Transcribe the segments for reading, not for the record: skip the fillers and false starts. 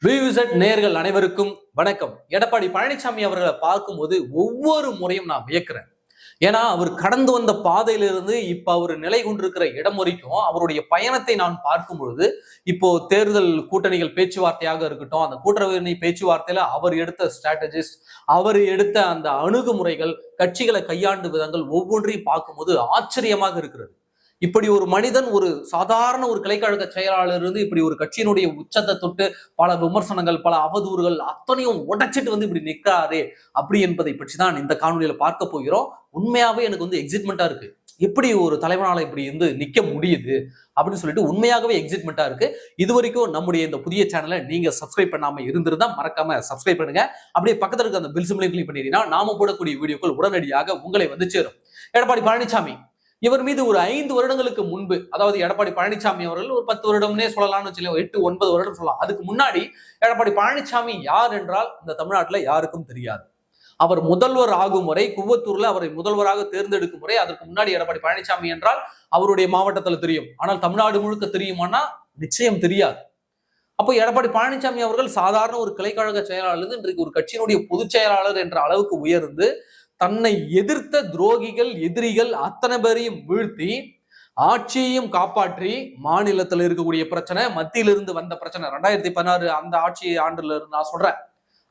வியூசட் நேயர்கள் அனைவருக்கும் வணக்கம். எடப்பாடி பழனிசாமி அவர்களை பார்க்கும்போது ஒவ்வொரு முறையும் நான் வியக்கிறேன். ஏன்னா அவர் கடந்து வந்த பாதையிலிருந்து இப்ப அவர் நிலை கொண்டிருக்கிற இடம் வரைக்கும் அவருடைய பயணத்தை நான் பார்க்கும் பொழுது, இப்போ தேர்தல் கூட்டணிகள் பேச்சுவார்த்தையாக இருக்கட்டும், அந்த கூட்டணி பேச்சுவார்த்தையில அவர் எடுத்த ஸ்ட்ராட்டஜிஸ்ட், அவர் எடுத்த அந்த அணுகுமுறைகள், கட்சிகளை கையாண்டு விதங்கள் ஒவ்வொன்றையும் பார்க்கும்போது ஆச்சரியமாக இருக்கிறது. இப்படி ஒரு மனிதன் ஒரு சாதாரண ஒரு கிளைக்கழக செயலாளர் இருந்து இப்படி ஒரு கட்சியினுடைய உச்சத்தை தொட்டு பல விமர்சனங்கள், பல அவதூறுகள் அத்தனையும் உடைச்சிட்டு வந்து இப்படி நிற்காதே அப்படி என்பதை பற்றி தான் இந்த காணொலியில பார்க்க போகிறோம். உண்மையாவே எனக்கு வந்து எக்ஸைட்மெண்டா இருக்கு. எப்படி ஒரு தலைவனால இப்படி வந்து நிக்க முடியுது அப்படின்னு சொல்லிட்டு உண்மையாகவே எக்ஸைட்மெண்டா இருக்கு. இது வரைக்கும் நம்முடைய இந்த புதிய சேனலை நீங்க சப்ஸ்கிரைப் பண்ணாம இருந்திருந்தா மறக்காம சப்ஸ்கிரைப் பண்ணுங்க. அப்படியே பக்கத்துல இருக்க அந்த பெல் சிம்பலையும் கிளிக் பண்ணிட்டீங்கன்னா நாம போடக்கூடிய வீடியோக்கள் உடனடியாக உங்களை வந்து சேரும். எடப்பாடி பழனிசாமி இவர் மீது ஒரு 5 வருடங்களுக்கு முன்பு, அதாவது எடப்பாடி பழனிசாமி அவர்கள் ஒரு 10 வருடம்னே சொல்லலாம்னு வச்சு 8-9 வருடம் சொல்லலாம். அதுக்கு முன்னாடி எடப்பாடி பழனிசாமி யார் என்றால் இந்த தமிழ்நாட்டுல யாருக்கும் தெரியாது. அவர் முதல்வர் ஆகும் முறை, குவத்தூர்ல அவரை முதல்வராக தேர்ந்தெடுக்கும் முறை, அதற்கு முன்னாடி எடப்பாடி பழனிசாமி என்றால் அவருடைய மாவட்டத்துல தெரியும். ஆனால் தமிழ்நாடு முழுக்க தெரியுமானா நிச்சயம் தெரியாது. அப்போ எடப்பாடி பழனிசாமி அவர்கள் சாதாரண ஒரு கிளைக்கழக செயலாளர் இன்றைக்கு ஒரு கட்சியினுடைய பொதுச் செயலாளர் என்ற அளவுக்கு உயர்ந்து தன்னை எதிர்த்த துரோகிகள், எதிரிகள் அத்தனை பேரையும் வீழ்த்தி ஆட்சியையும் காப்பாற்றி, மாநிலத்தில் இருக்கக்கூடிய பிரச்சனை, மத்தியிலிருந்து வந்த பிரச்சனை 2016 அந்த ஆட்சி ஆண்டுல இருந்து நான் சொல்றேன்.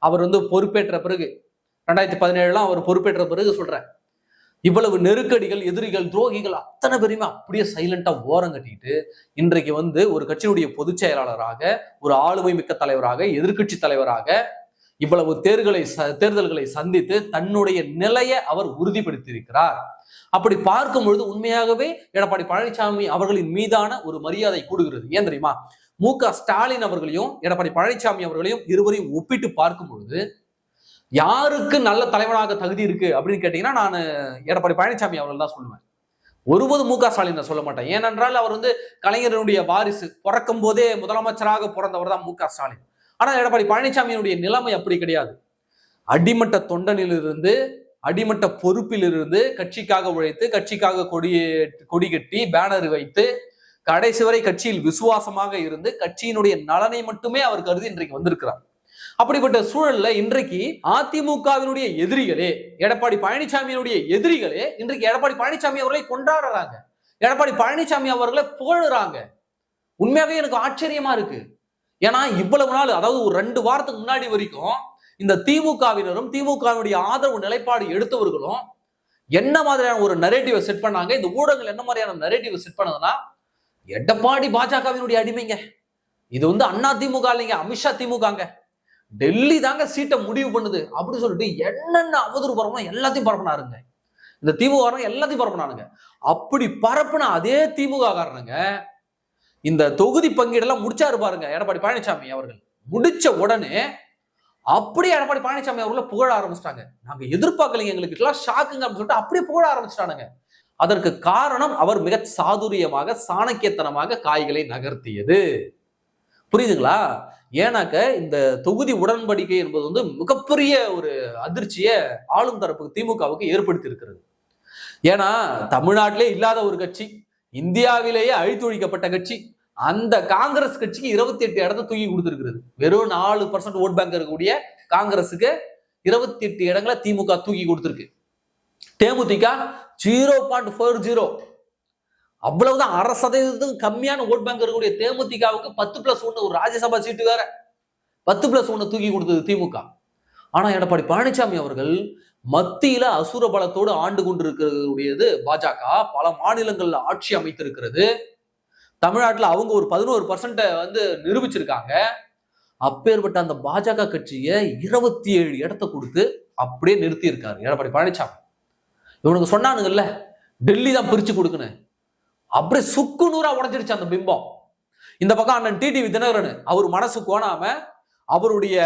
அவர் வந்து பொறுப்பேற்ற பிறகு 2017 அவர் பொறுப்பேற்ற பிறகு சொல்றேன், இவ்வளவு நெருக்கடிகள், எதிரிகள், துரோகிகள் அத்தனை பேருமே அப்படியே சைலண்டா ஓரம் கட்டிட்டு இன்றைக்கு வந்து ஒரு கட்சியினுடைய பொதுச் செயலாளராக, ஒரு ஆளுமை மிக்க தலைவராக, எதிர்கட்சி தலைவராக இவ்வளவு தேர்தல்களை சந்தித்து தன்னுடைய நிலையை அவர் உறுதிப்படுத்தியிருக்கிறார். அப்படி பார்க்கும் பொழுது உண்மையாகவே எடப்பாடி பழனிசாமி அவர்களின் மீதான ஒரு மரியாதை கூடுகிறது. ஏன் தெரியுமா? மு.க. ஸ்டாலின் அவர்களையும் எடப்பாடி பழனிசாமி அவர்களையும் இருவரையும் ஒப்பிட்டு பார்க்கும் பொழுது யாருக்கு நல்ல தலைவனாக தகுதி இருக்கு அப்படின்னு கேட்டீங்கன்னா நான் எடப்பாடி பழனிசாமி அவர்கள் தான் சொல்லுவேன். ஒருபோது மு.க. ஸ்டாலின் சொல்ல மாட்டேன். ஏனென்றால் அவர் வந்து கலைஞருடைய வாரிசு, பிறக்கும் போதே முதலமைச்சராக பிறந்தவர் தான் மு.க. ஸ்டாலின். ஆனா எடப்பாடி பழனிசாமியினுடைய நிலைமை அப்படி கிடையாது. அடிமட்ட தொண்டனிலிருந்து, அடிமட்ட பொறுப்பிலிருந்து கட்சிக்காக உழைத்து, கட்சிக்காக கொடி கட்டி பேனர் வைத்து கடைசி வரை கட்சியில் விசுவாசமாக இருந்து கட்சியினுடைய நலனை மட்டுமே அவர் கருதி இன்றைக்கு வந்திருக்கிறார். அப்படிப்பட்ட சூழல்ல இன்றைக்கு அதிமுகவினுடைய எதிரிகளே, எடப்பாடி பழனிசாமியினுடைய எதிரிகளே இன்றைக்கு எடப்பாடி பழனிசாமி அவர்களை கொண்டாடுறாங்க, எடப்பாடி பழனிசாமி அவர்களை புகழுறாங்க. உண்மையாவே எனக்கு ஆச்சரியமா இருக்கு. ஏன்னா இவ்வளவு நாள், அதாவது ஒரு 2 வாரத்துக்கு முன்னாடி வரைக்கும் இந்த திமுகவினரும் திமுகவினுடைய ஆதரவு நிலைப்பாடு எடுத்தவர்களும் என்ன மாதிரியான ஒரு நரேட்டிவை செட் பண்ணாங்க, இந்த ஊடகங்கள் என்ன மாதிரியான நரேட்டிவை செட் பண்ணதுன்னா, எடப்பாடி பாஜகவினுடைய அடிமைங்க, இது வந்து அண்ணா திமுக இல்லைங்க, அமித்ஷா திமுகங்க, டெல்லி தாங்க சீட்டை முடிவு பண்ணுது அப்படின்னு சொல்லிட்டு என்னென்ன அவதூறு பரப்பணும் எல்லாத்தையும் பரப்பினாருங்க. இந்த திமுக எல்லாத்தையும் பரப்பினானுங்க. அப்படி பரப்புன அதே திமுக காரணங்க இந்த தொகுதி பங்கீடெல்லாம் முடிச்சாரு பாருங்க எடப்பாடி பழனிசாமி அவர்கள். முடிச்ச உடனே அப்படியே எடப்பாடி பழனிசாமி அவர்களை புகழ ஆரம்பிச்சிட்டாங்க. நாங்க எதிர்பார்க்கலைங்க, எங்களுக்கு எல்லாம் ஷாக்குங்க அப்படின்னு சொல்லிட்டு அப்படியே புகழ ஆரம்பிச்சிட்டானுங்க. அதற்கு காரணம் அவர் மிக சாதுரியமாக, சாணக்கியத்தனமாக காய்களை நகர்த்தியது. புரியுதுங்களா? ஏன்னாக்க இந்த தொகுதி உடன்படிக்கை என்பது வந்து மிகப்பெரிய ஒரு அதிர்ச்சியை ஆளும் தரப்புக்கு, திமுகவுக்கு ஏற்படுத்தி இருக்கிறது. ஏன்னா தமிழ்நாட்டிலே இல்லாத ஒரு கட்சி, இந்தியாவிலேயே அழித்தொழிக்கப்பட்ட கட்சி, அந்த காங்கிரஸ் கட்சிக்கு 28 இடத்தை தூக்கி கொடுத்திருக்கிறது. வெறும் 4% ஓட் பேங்க் இருக்கக்கூடிய காங்கிரஸுக்கு 28 இடங்களை திமுக தூக்கி கொடுத்திருக்கு. தேமுதிக 0.40, அவ்வளவுதான், 1% கம்மியான ஓட் பேங்க் இருக்கக்கூடிய தேமுதிகவுக்கு 10+1 ஒரு ராஜ்யசபா சீட்டு வேற 10+1 தூக்கி கொடுத்தது திமுக. ஆனா எடப்பாடி பழனிசாமி அவர்கள் மத்தியில அசுர பலத்தோடு ஆண்டு கொண்டிருக்கிறது பாஜக, பல மாநிலங்கள்ல ஆட்சி அமைத்திருக்கிறது. தமிழ்நாட்டுல அவங்க ஒரு 11% வந்து நிரூபிச்சிருக்காங்க. அப்பேற்பட்ட அந்த பாஜக கட்சியை 27 இடத்தை கொடுத்து அப்படியே நிறுத்தி இருக்காரு எடப்பாடி பழனிசாமி. இவனுக்கு சொன்னானுங்கல்ல டெல்லி தான் பிரிச்சு கொடுக்கணும், அப்படியே சுக்கு நூறா உடைஞ்சிருச்சு அந்த பிம்பம். இந்த பக்கம் அண்ணன் டிடிவி தினகரன் அவர் மனசு கோணாம அவருடைய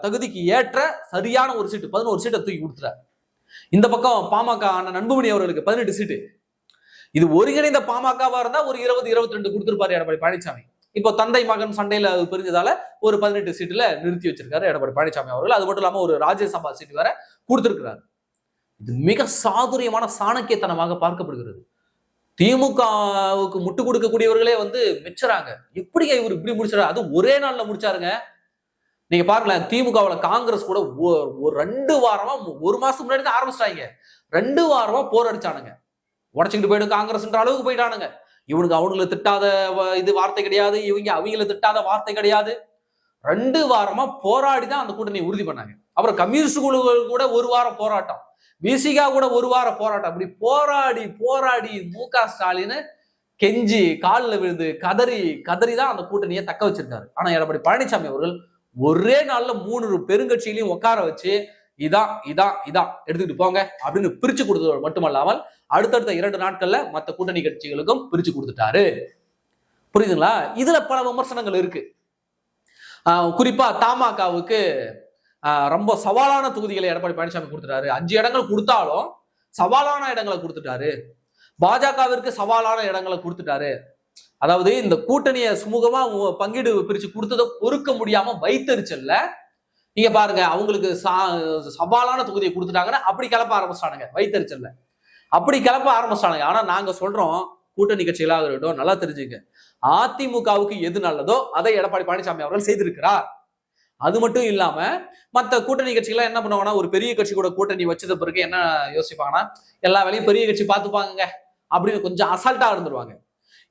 தகுதிக்கு ஏற்ற சரியான ஒரு சீட்டு 11 சீட்டை தூக்கி கொடுத்துறாரு. இந்த பக்கம் பாமக அண்ணன் அன்புமணி அவர்களுக்கு 18 சீட்டு. இது ஒருங்கிணைந்த பாமகவா இருந்தா ஒரு 20-22 கொடுத்திருப்பாரு எடப்பாடி பழனிசாமி. இப்போ தந்தை மகன் சண்டையில அது பிரிஞ்சதால ஒரு 18 சீட்டுல நிறுத்தி வச்சிருக்காரு எடப்பாடி பழனிசாமி அவர்கள். அது மட்டும் இல்லாம ஒரு ராஜ்யசபா சீட்டு வேற கொடுத்திருக்கிறாரு. இது மிக சாதுரியமான சாணக்கியத்தனமாக பார்க்கப்படுகிறது. திமுகவுக்கு முட்டு கொடுக்கக்கூடியவர்களே வந்து மெச்சறாங்க. எப்படிங்க இவர் இப்படி முடிச்சாரு? அது ஒரே நாள்ல முடிச்சாருங்க. நீங்க பாருங்களேன், திமுகவுல காங்கிரஸ் கூட ஒரு 2 வாரமா, 1 மாசம் முன்னாடி தான் ஆரம்பிச்சிட்டாங்க. 2 வாரமா போர் அடிச்சானுங்க. உடச்சுக்கிட்டு போயிடும் காங்கிரஸ்ன்ற அளவுக்கு போயிட்டானுங்க. இவனுக்கு அவனுங்களை திட்டாத இது வார்த்தை கிடையாது, இவங்க அவங்கள திட்டாத வார்த்தை கிடையாது. 2 வாரமா போராடி தான் அந்த கூட்டணியை உறுதி பண்ணாங்க. அப்புறம் கம்யூனிஸ்ட் குழுக்கள் கூட 1 வாரம் போராட்டம், விசிகா கூட 1 வாரம் போராட்டம். அப்படி போராடி போராடி மு.க. ஸ்டாலின் கெஞ்சி காலில் விழுந்து கதறி தான் அந்த கூட்டணியை தக்க வச்சிருக்காரு. ஆனா எடப்பாடி பழனிசாமி அவர்கள் ஒரே நாள்ல 3 பெருங்கட்சியிலையும் உட்கார வச்சு இதான் எடுத்துக்கிட்டு போங்க அப்படின்னு பிரிச்சு கொடுத்தது மட்டுமல்லாமல் அடுத்தடுத்த 2 நாட்கள்ல மற்ற கூட்டணி கட்சிகளுக்கும் பிரிச்சு கொடுத்துட்டாரு. புரியுதுங்களா? இதுல பல விமர்சனங்கள் இருக்கு. குறிப்பா தமாகவுக்கு ரொம்ப சவாலான தொகுதிகளை எடப்பாடி பழனிசாமி கொடுத்துட்டாரு. 5 இடங்கள் கொடுத்தாலும் சவாலான இடங்களை கொடுத்துட்டாரு. பாஜகவிற்கு சவாலான இடங்களை கொடுத்துட்டாரு. அதாவது இந்த கூட்டணியை சுமூகமா பங்கீடு பிரிச்சு கொடுத்ததை பொறுக்க முடியாம வைத்தறிச்சல்ல நீங்க பாருங்க, அவங்களுக்கு சவாலான தொகுதியை கொடுத்துட்டாங்கன்னா அப்படி கிளப்ப ஆரம்பிச்சிட்டானுங்க. வைத்தறிச்சல்ல அப்படி கிளப்ப ஆரம்பிச்சிட்டானுங்க. ஆனா நாங்க சொல்றோம், கூட்டணி கட்சிகளாக இருக்கட்டும், நல்லா தெரிஞ்சுங்க, அதிமுகவுக்கு எது நல்லதோ அதை எடப்பாடி பழனிசாமி அவர்கள் செய்திருக்கிறார். அது மட்டும் இல்லாம மற்ற கூட்டணி கட்சிகள் என்ன பண்ணுவாங்கன்னா, ஒரு பெரிய கட்சி கூட கூட்டணி வச்சது பிறகு என்ன யோசிப்பாங்கன்னா, எல்லா வேலையும் பெரிய கட்சி பார்த்துப்பாங்க அப்படின்னு கொஞ்சம் அசால்ட்டா இருந்துருவாங்க.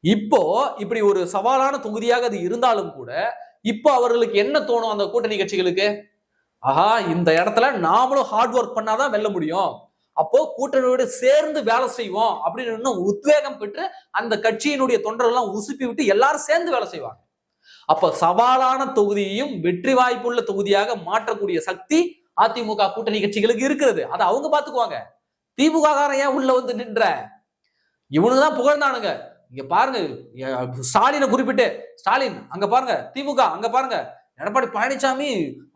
இப்போ இப்படி ஒரு சவாலான தொகுதியாக அது இருந்தாலும் கூட இப்போ அவர்களுக்கு என்ன தோணும் அந்த கூட்டணி கட்சிகளுக்கு? ஆஹா, இந்த இடத்துல நாமளும் ஹார்ட் ஒர்க் பண்ணாதான் வெல்ல முடியும், அப்போ கூட்டணியோடு சேர்ந்து வேலை செய்வோம் அப்படின்னு உத்வேகம் பெற்று அந்த கட்சியினுடைய தொண்டர்கள்லாம் உசுப்பி விட்டு எல்லாரும் சேர்ந்து வேலை செய்வாங்க. அப்ப சவாலான தொகுதியையும் வெற்றி வாய்ப்புள்ள தொகுதியாக மாற்றக்கூடிய சக்தி அதிமுக கூட்டணி கட்சிகளுக்கு இருக்கிறது. அதை அவங்க பாத்துக்குவாங்க. திமுக காரன் ஏன் உள்ள வந்து நின்ற? இவனுக்குதான் புகழ்ந்தானுங்க. இங்க பாருங்க, ஸ்டாலினை குறிப்பிட்டு, ஸ்டாலின் அங்க பாருங்க, திமுக அங்க பாருங்க, எடப்பாடி பழனிசாமி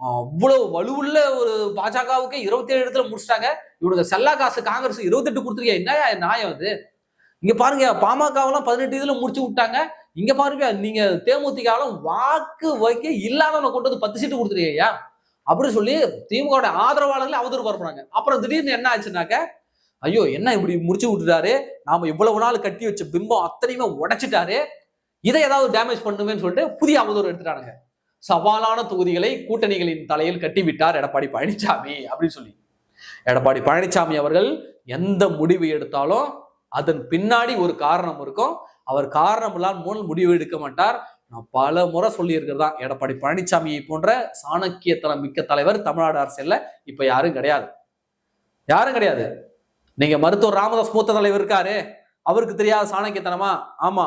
அவ்வளவு வலுவுள்ள ஒரு பாஜகவுக்கு 27 இடத்துல முடிச்சிட்டாங்க, இவனுக்கு செல்லா காசு காங்கிரஸ் 28 கொடுத்துருக்கீங்க, என்ன நியாயம் அது? இங்க பாருங்க, பாமகவெல்லாம் 18 இதுல முடிச்சு விட்டாங்க, இங்க பாருங்க நீங்க தேமுதிக வாக்கு வைக்க இல்லாதவனை கொண்டு வந்து 10 சீட்டு கொடுத்துருக்கீங்க அப்படின்னு சொல்லி திமுக ஆதரவாளர்களே அவதூறு பரப்புறாங்க. அப்புறம் திடீர்னு என்ன ஆச்சுனாக்க, ஐயோ என்ன இப்படி முடிச்சு விட்டுட்டாரு, நாம இவ்வளவு நாள் கட்டி வச்ச பிம்பம் அத்தனையுமே உடைச்சிட்டாரு, இதை ஏதாவது டேமேஜ் பண்ணுவேன்னு சொல்லிட்டு புதிய அவதூறு எடுத்துட்டானுங்க. சவாலான தொகுதிகளை கூட்டணிகளின் தலையில் கட்டிவிட்டார் எடப்பாடி பழனிசாமி அப்படின்னு சொல்லி. எடப்பாடி பழனிசாமி அவர்கள் எந்த முடிவு எடுத்தாலும் அதன் பின்னாடி ஒரு காரணம் இருக்கும். அவர் காரணம் இல்லாமல் முடிவு எடுக்க மாட்டார். நான் பல முறை சொல்லி இருக்கிறதா, எடப்பாடி பழனிசாமியை போன்ற சாணக்கியத்தனம் மிக்க தலைவர் தமிழ்நாடு அரசியல்ல இப்ப யாரும் கிடையாது. நீங்க மருத்துவர் ராமதாஸ் மூத்த தலைவர் இருக்காரு, அவருக்கு தெரியாத சாணக்கியத்தனமா? ஆமா,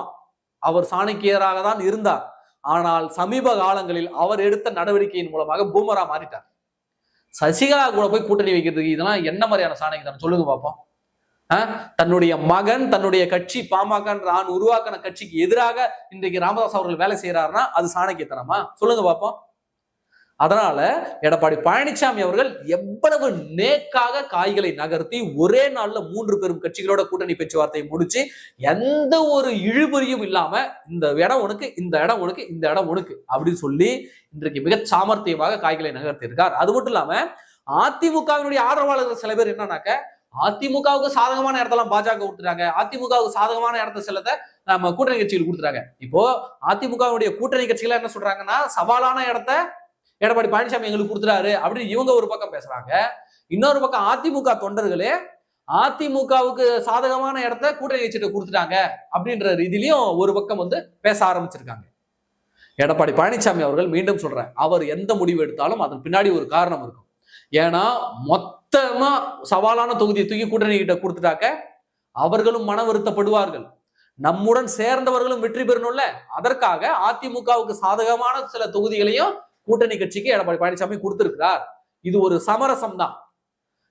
அவர் சாணக்கியராக தான் இருந்தார். ஆனால் சமீப காலங்களில் அவர் எடுத்த நடவடிக்கையின் மூலமாக பூமரா மாறிட்டார். சசிகலா கூட போய் கூட்டணி வைக்கிறதுக்கு இதெல்லாம் என்ன மாதிரியான சாணக்கியத்தனம் சொல்லுங்க பார்ப்போம். தன்னுடைய மகன், தன்னுடைய கட்சி பாமக நான் உருவாக்கின கட்சிக்கு எதிராக இன்றைக்கு ராமதாஸ் அவர்கள் வேலை செய்யறாருன்னா அது சாணக்கியத்தனமா? சொல்லுங்க பார்ப்போம். அதனால எடப்பாடி பழனிசாமி அவர்கள் எவ்வளவு நேக்காக காய்களை நகர்த்தி ஒரே நாள்ல 3 பெரும் கட்சிகளோட கூட்டணி பேச்சுவார்த்தையை முடிச்சு எந்த ஒரு இழுபறியும் இல்லாம இந்த இடம் உனக்கு, இந்த இடம் உனக்கு, இந்த இடம் உனக்கு அப்படின்னு சொல்லி இன்றைக்கு மிக சாமர்த்தியமாக காய்களை நகர்த்தி இருக்கார். அது மட்டும் இல்லாம அதிமுகவினுடைய ஆதரவாளர்கள் சில பேர் என்னன்னாக்க, அதிமுகவுக்கு சாதகமான இடத்தெல்லாம் பாஜக கொடுத்துட்டாங்க, அதிமுகவுக்கு சாதகமான இடத்த சிலத்தை நம்ம கூட்டணி கட்சிகள் கொடுத்துட்டாங்க. இப்போ அதிமுகவுடைய கூட்டணி கட்சிகள் என்ன சொல்றாங்கன்னா, சவாலான இடத்த எடப்பாடி பழனிசாமி எங்களுக்கு கொடுத்துறாரு அப்படின்னு இவங்க ஒரு பக்கம் பேசுறாங்க. இன்னொரு பக்கம் அதிமுக தொண்டர்களே அதிமுகவுக்கு சாதகமான இடத்த கூட்டணி கட்சிகிட்ட கொடுத்துட்டாங்க அப்படின்ற ரீதியிலையும் ஒரு பக்கம் வந்து பேச ஆரம்பிச்சிருக்காங்க. எடப்பாடி பழனிசாமி அவர்கள் மீண்டும் சொல்றேன், அவர் எந்த முடிவு எடுத்தாலும் அதன் பின்னாடி ஒரு காரணம் இருக்கும். ஏன்னா மொத்தமா சவாலான தொகுதியை தூக்கி கூட்டணி கிட்ட கொடுத்துட்டாக்க அவர்களும் மன வருத்தப்படுவார்கள், நம்முடன் சேர்ந்தவர்களும் வெற்றி பெறணும்ல. அதற்காக அதிமுகவுக்கு சாதகமான சில தொகுதிகளையும் கூட்டணி கட்சிக்கு எடப்பாடி பழனிசாமி கொடுத்திருக்கிறார். இது ஒரு சமரசம் தான்.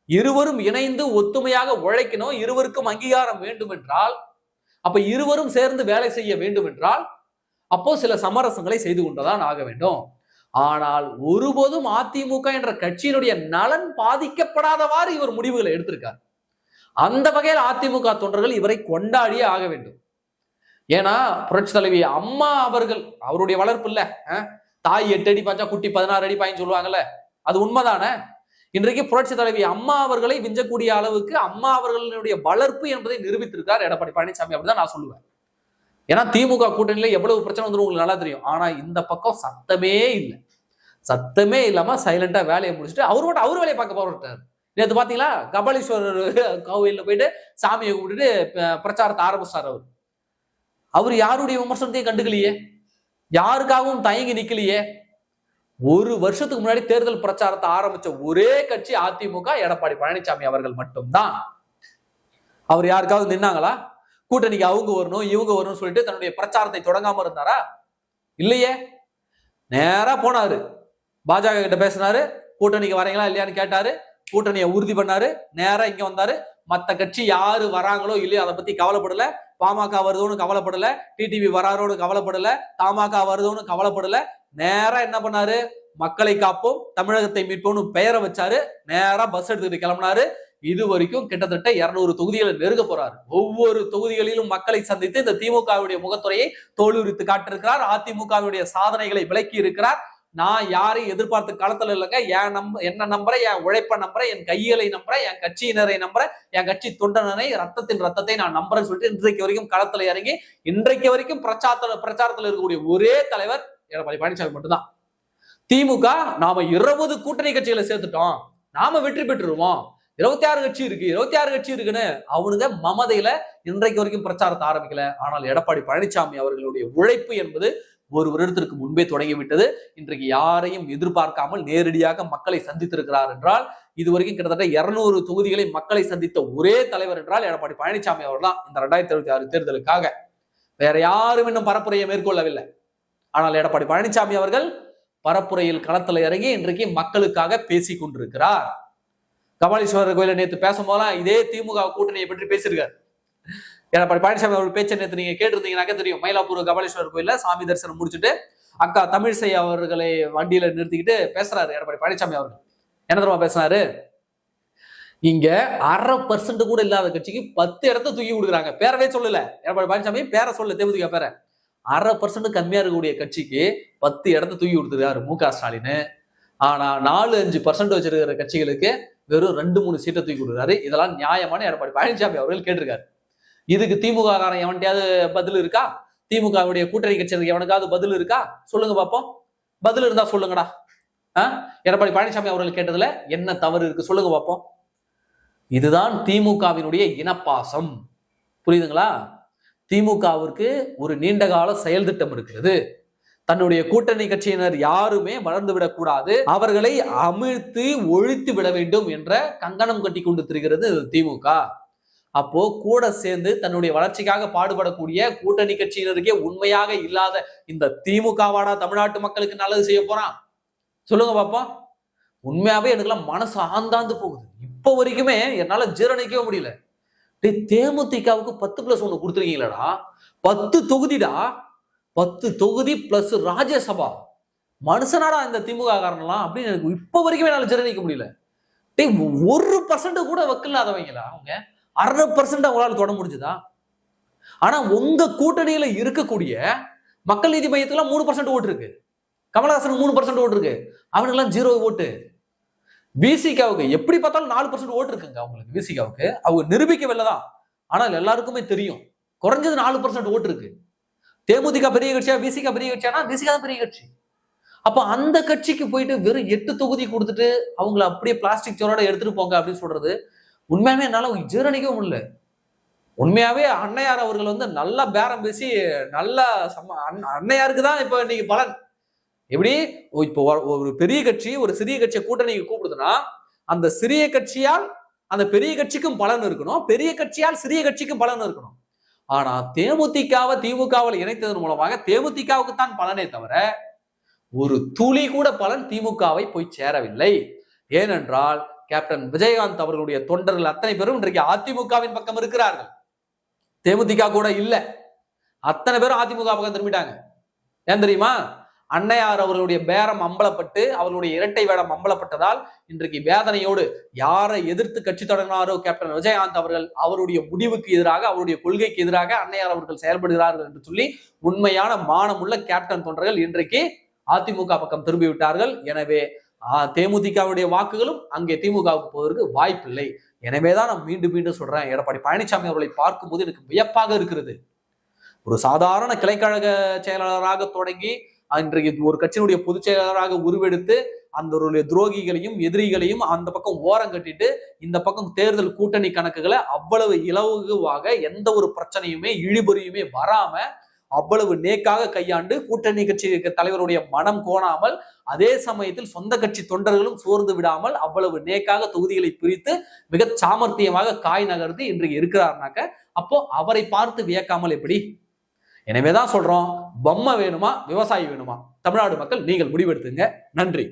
இருவரும் இணைந்து ஒத்துமையாக உழைக்கணும், இருவருக்கும் அங்கீகாரம் வேண்டும் என்றால், அப்ப இருவரும் சேர்ந்து வேலை செய்ய வேண்டும் என்றால் அப்போ சில சமரசங்களை செய்து கொண்டுதான் ஆக வேண்டும். ஆனால் ஒருபோதும் அதிமுக என்ற கட்சியினுடைய நலன் பாதிக்கப்படாதவாறு இவர் முடிவுகளை எடுத்திருக்கார். அந்த வகையில் அதிமுக தொண்டர்கள் இவரை கொண்டாடியே ஆக வேண்டும். ஏன்னா புரட்சி தலைவி அம்மா அவர்கள், அவருடைய வளர்ப்பு இல்ல, தாய் 8 அடி பாய்ச்சா குட்டி 16 அடி பாய்ன்னு சொல்லுவாங்கல்ல, அது உண்மைதானே? இன்றைக்கு புரட்சி தலைவி அம்மா அவர்களை விஞ்சக்கூடிய அளவுக்கு அம்மா அவர்களுடைய வளர்ப்பு என்பதை நிரூபித்திருக்கார் எடப்பாடி பழனிசாமி, அப்படிதான் நான் சொல்லுவேன். ஏன்னா திமுக கூட்டணியில எவ்வளவு பிரச்சனை வந்துடும் உங்களுக்கு நல்லா தெரியும். ஆனா இந்த பக்கம் சத்தமே இல்லை. சத்தமே இல்லாம சைலண்டா வேலையை முடிச்சுட்டு அவர் வேலையை பார்க்க போறாரு. நேற்று பாத்தீங்களா, கபாலீஸ்வரர் கோவில்ல போயிட்டு சாமியை கூப்பிட்டுட்டு பிரச்சாரத்தை ஆரம்பிச்சார். அவர் யாருடைய விமர்சனத்தையும் கண்டுக்கலையே, யாருக்காகவும் தயங்கி நிக்கலையே. ஒரு வருஷத்துக்கு முன்னாடி தேர்தல் பிரச்சாரத்தை ஆரம்பிச்ச ஒரே கட்சி அதிமுக, எடப்பாடி பழனிசாமி அவர்கள் மட்டும்தான். அவர் யாருக்காவது நின்னாங்களா? கூட்டணிக்கு அவங்க வரணும் இவங்க வரணும்னு சொல்லிட்டு தன்னுடைய பிரச்சாரத்தை தொடங்காம இருந்தாரா? இல்லையே. நேரா போனாரு, பாஜக கிட்ட பேசினாரு, கூட்டணிக்கு வரீங்களா இல்லையான்னு கேட்டாரு, கூட்டணியை உறுதி பண்ணாரு, நேரா இங்க வந்தாரு. மத்த கட்சி யாரு வராங்களோ இல்லையோ அதை பத்தி கவலைப்படல. பாமக வருதோன்னு கவலைப்படல, டிடிவி வராரோடு கவலைப்படல, தமாக வருதோன்னு கவலைப்படல. நேரா என்ன பண்ணாரு, மக்களை காப்போம் தமிழகத்தை மீட்போம்னு பெயரை வச்சாரு. நேரா பஸ் எடுத்துக்கிட்டு கிளம்பினாரு. இது வரைக்கும் கிட்டத்தட்ட 200 தொகுதிகளை நெருங்க போறாரு. ஒவ்வொரு தொகுதிகளிலும் மக்களை சந்தித்து இந்த திமுகவுடைய முகத்துறையை தோலுரித்து காட்டிருக்கிறார். அதிமுகவுடைய சாதனைகளை விளக்கி இருக்கிறார். நான் யாரையும் எதிர்பார்த்து களத்துல இல்லைங்க, என்ன நம்புறேன், என் உழைப்ப நம்புறேன், என் கைகளை நம்புறேன், என் கட்சியினரை நம்புறேன், என் கட்சி தொண்டனரை ரத்தத்தை நான் நம்புறேன்னு சொல்லிட்டு இன்றைக்கு வரைக்கும் களத்துல இறங்கி இன்றைக்கு வரைக்கும் பிரச்சாரத்துல இருக்கக்கூடிய ஒரே தலைவர் எடப்பாடி பழனிசாமி மட்டும்தான். திமுக நாம 20 கூட்டணி கட்சிகளை சேர்த்துட்டோம், நாம வெற்றி பெற்றுருவோம், 26 கட்சி இருக்குன்னு அவனுங்க மமதையில இன்றைக்கு வரைக்கும் பிரச்சாரத்தை ஆரம்பிக்கல. ஆனால் எடப்பாடி பழனிசாமி அவர்களுடைய உழைப்பு என்பது ஒரு வருடத்திற்கு முன்பே தொடங்கிவிட்டது. இன்றைக்கு யாரையும் எதிர்பார்க்காமல் நேரடியாக மக்களை சந்தித்திருக்கிறார் என்றால், இதுவரைக்கும் கிட்டத்தட்ட 200 தொகுதிகளை மக்களை சந்தித்த ஒரே தலைவர் என்றால் எடப்பாடி பழனிசாமி அவர் தான். இந்த 2026 தேர்தலுக்காக வேற யாரும் இன்னும் பரப்புரையை மேற்கொள்ளவில்லை. ஆனால் எடப்பாடி பழனிசாமி அவர்கள் பரப்புரையில் களத்தில் இறங்கி இன்றைக்கு மக்களுக்காக பேசிக் கொண்டிருக்கிறார். கபாலீஸ்வரர் கோயில நேற்று பேசும்போதெல்லாம் இதே திமுக கூட்டணியை பற்றி பேசியிருக்காரு. எடப்பாடி பழனிசாமி அவர்கள் பேச்சை நேற்று நீங்க கேட்டிருந்தீங்கன்னாக்க தெரியும். மயிலாப்பூர் கபாலீஸ்வரர் கோயில சாமி தரிசனம் முடிச்சுட்டு அக்கா தமிழிசை அவர்களை வண்டியில நிறுத்திக்கிட்டு பேசுறாரு எடப்பாடி பழனிசாமி அவர்கள். என்ன தெரியுமா பேசினாரு, இங்க 1/2% கூட இல்லாத கட்சிக்கு 10 இடத்த தூக்கி கொடுக்குறாங்க. பேரவே சொல்லல எடப்பாடி பழனிசாமி, பேரை சொல்ல தேமுதிக பேர. 1/2% கம்மியா இருக்கக்கூடிய கட்சிக்கு 10 இடத்த தூக்கி கொடுத்துருக்காரு மு.க. ஸ்டாலின். ஆனா 4-5% வச்சிருக்கிற கட்சிகளுக்கு வெறும் 2-3 சீட்டை தூக்கி கொடுக்குறாரு. இதெல்லாம் நியாயமான எடப்பாடி பழனிசாமி அவர்கள் கேட்டிருக்காரு. இதுக்கு திமுக காரன் எவன்டையாவது பதில் இருக்கா? திமுகவுடைய கூட்டணி கட்சிகளுக்கு எவனுக்காவது பதில் இருக்கா? சொல்லுங்க பாப்போம். பதில் இருந்தா சொல்லுங்கடா. எடப்பாடி பழனிசாமி அவர்கள் கேட்டதுல என்ன தவறு இருக்கு சொல்லுங்க பாப்போம். இதுதான் திமுகவினுடைய இனப்பாசம். புரியுதுங்களா? திமுகவிற்கு ஒரு நீண்டகால செயல் திட்டம் இருக்கிறது. தன்னுடைய கூட்டணி கட்சியினர் யாருமே வளர்ந்து விடக்கூடாது, அவர்களை அமிழ்த்து ஒழித்து விட வேண்டும் என்ற கங்கணம் கட்டி கொண்டு திரிகிறது திமுக. அப்போ கூட சேர்ந்து தன்னுடைய வளர்ச்சிக்காக பாடுபடக்கூடிய கூட்டணி கட்சியினருக்கே உண்மையாக இல்லாத இந்த திமுகவாடா தமிழ்நாட்டு மக்களுக்கு நல்லது செய்ய போறான்? சொல்லுங்க பாப்போம். உண்மையாவே எனக்குலாம் மனசு ஆந்தாந்து போகுது. இப்ப வரைக்குமே என்னால ஜீரணிக்கவே முடியல. தேமுதிகவுக்கு 10+1 கொடுத்துருக்கீங்களா? 10 தொகுதிடா, 10 தொகுதி பிளஸ் ராஜ்யசபா. மனுஷனாடா இந்த திமுக காரணம்லாம் அப்படின்னு எனக்கு இப்ப வரைக்குமே என்னால ஜீரணிக்க முடியல. 1% கூட வக்கில்லாதவங்களா அவங்க? 1/2% அவங்களால தொட முடிஞ்சுதா? ஆனா உங்க கூட்டணியில இருக்கக்கூடிய மக்கள் நீதி மையத்துக்குலாம் 3% ஓட்டு இருக்கு, கமலஹாசனுக்கு 3% ஓட்டு இருக்கு, அவனுக்கெல்லாம் 0 ஓட்டு. விசிகாவுக்கு எப்படி பார்த்தாலும் 4% ஓட்டு இருக்குங்க அவங்களுக்கு. விசிகாவுக்கு அவங்க நிரூபிக்கவில்லைதான், ஆனால் எல்லாருக்குமே தெரியும் குறைஞ்சது 4% ஓட்டு இருக்கு. தேமுதிக பெரிய கட்சியா விசிகா பெரிய கட்சியானா விசிகா தான் பெரிய கட்சி. அப்ப அந்த கட்சிக்கு போயிட்டு வெறும் 8 தொகுதி கொடுத்துட்டு அவங்கள அப்படியே பிளாஸ்டிக் சோரோட எடுத்துட்டு போங்க அப்படின்னு சொல்றது உண்மையாவே என்னால ஜீரணிக்கவும் முடியல. உண்மையாவே அன்னையார் அவர்கள் வந்து நல்லா பேரம் பேசி நல்லா அன்னையாருக்கு தான் இப்ப இன்னைக்கு பலன். எப்படி இப்போ ஒரு பெரிய கட்சி ஒரு சிறிய கட்சியை கூட்டணிக்கு கூப்பிடுதுன்னா அந்த சிறிய கட்சியால் அந்த பெரிய கட்சிக்கும் பலன் இருக்கணும், பெரிய கட்சியால் சிறிய கட்சிக்கும் பலன் இருக்கணும். ஆனா தேமுதிகவை திமுகவில் இணைத்ததன் மூலமாக தேமுதிகவுக்கு தான் பலனே தவிர ஒரு துளி கூட பலன் திமுகவை போய் சேரவில்லை. ஏனென்றால் கேப்டன் விஜயகாந்த் அவர்களுடைய தொண்டர்கள் அத்தனை பேரும் இன்றைக்கு அதிமுகவின் பக்கம் இருக்கிறார்கள். தேமுதிக கூட இல்ல, அத்தனை பேரும் அதிமுக பக்கம் திரும்பிட்டாங்க. ஏன் தெரியுமா? அன்னையார் அவர்களுடைய பேரம் அம்பலப்பட்டு அவர்களுடைய இரட்டை வேடம் அம்பலப்பட்டதால் இன்றைக்கு வேதனையோடு யாரை எதிர்த்து கட்சி தொடங்கினாரோ கேப்டன் விஜயகாந்த் அவர்கள், அவருடைய முடிவுக்கு எதிராக அவருடைய கொள்கைக்கு எதிராக அன்னையார் அவர்கள் செயல்படுகிறார்கள் என்று சொல்லி உண்மையான மானமுள்ள கேப்டன் தொண்டர்கள் இன்றைக்கு அதிமுக பக்கம் திரும்பி விட்டார்கள். எனவே தேமுதிகவுடைய வாக்குகளும் அங்கே திமுகவுக்கு போவதற்கு வாய்ப்பில்லை. எனவேதான் நான் மீண்டும் மீண்டும் சொல்றேன், எடப்பாடி பழனிசாமி அவர்களை பார்க்கும்போது எனக்கு வியப்பாக இருக்கிறது. ஒரு சாதாரண கிளைக்கழக செயலாளராக தொடங்கி இன்றைக்கு ஒரு கட்சியினுடைய பொதுச் செயலாளராக உருவெடுத்து அந்த துரோகிகளையும் எதிரிகளையும் அந்த பக்கம் ஓரம் கட்டிட்டு இந்த பக்கம் தேர்தல் கூட்டணி கணக்குகளை அவ்வளவு இலகுவாக எந்த ஒரு பிரச்சனையுமே இழிபொறியுமே வராம அவ்வளவு நேக்காக கையாண்டு கூட்டணி கட்சி தலைவருடைய மனம் கோணாமல் அதே சமயத்தில் சொந்த கட்சி தொண்டர்களும் சோர்ந்து விடாமல் அவ்வளவு நேக்காக தொகுதிகளை பிரித்து மிக சாமர்த்தியமாக காய் நகர்ந்து இன்றைக்கு இருக்கிறார்னாக்க அப்போ அவரை பார்த்து வியக்காமல் எப்படி? எனவேதான் சொல்றோம், பொம்மை வேணுமா விவசாயி வேணுமா? தமிழ்நாடு மக்கள் நீங்கள் முடிவெடுத்துங்க. நன்றி.